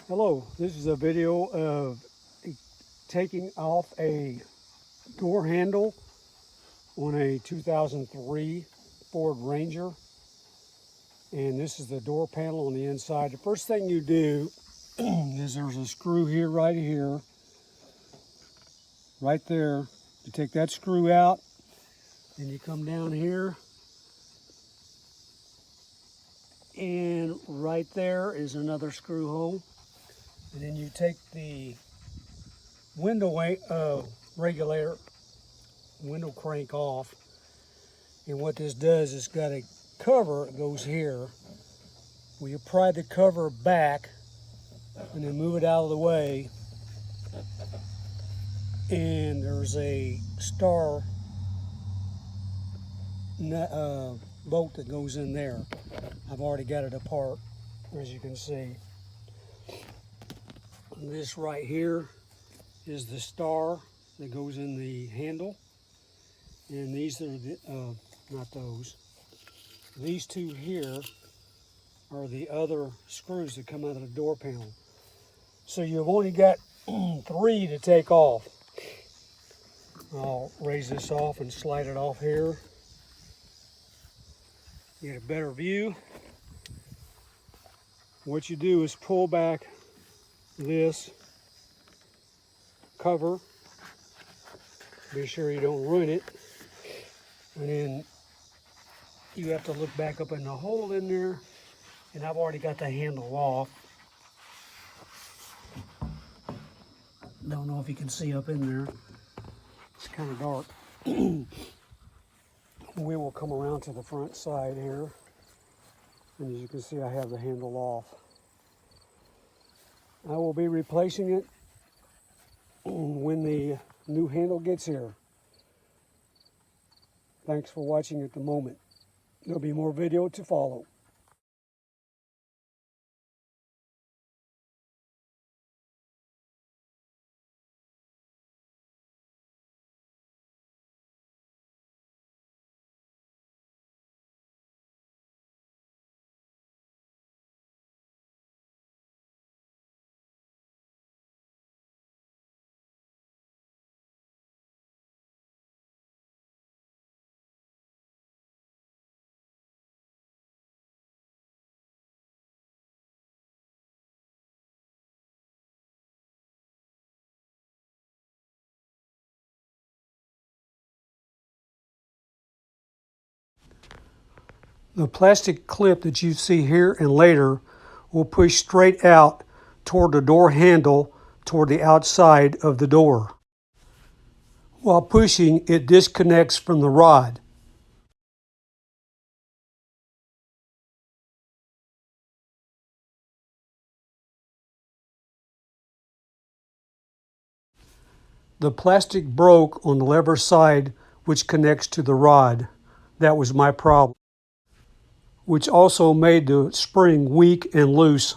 Hello, this is a video of taking off a door handle on a 2003 Ford Ranger. And this is the door panel on the inside. The first thing you do is there's a screw here, right there. You take that screw out, and you come down here, and right there is another screw hole. And then you take the regulator, window crank off, and what this does is got a cover that goes here. We pry the cover back and then move it out of the way, and there's a star bolt that goes in there. I've already got it apart, as you can see. And this right here is the star that goes in the handle, and these are the not those. These two here are the other screws that come out of the door panel. So you've only got 3 to take off. I'll raise this off and slide it off here. Get a better view. What you do is pull back this cover. Be sure you don't ruin it. And then you have to look back up in the hole in there. And I've already got the handle off. Don't know if you can see up in there. It's kind of dark. We will come around to the front side here. And as you can see, I have the handle off. I will be replacing it when the new handle gets here. Thanks for watching at the moment. There'll be more video to follow. The plastic clip that you see here and later will push straight out toward the door handle, toward the outside of the door. While pushing, it disconnects from the rod. The plastic broke on the lever side, which connects to the rod. That was my problem, which also made the spring weak and loose.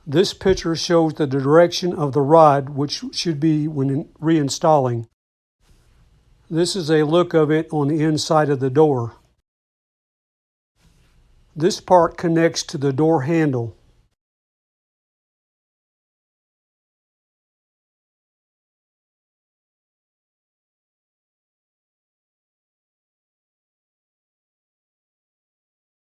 This picture shows the direction of the rod, which should be when reinstalling. This is a look of it on the inside of the door. This part connects to the door handle.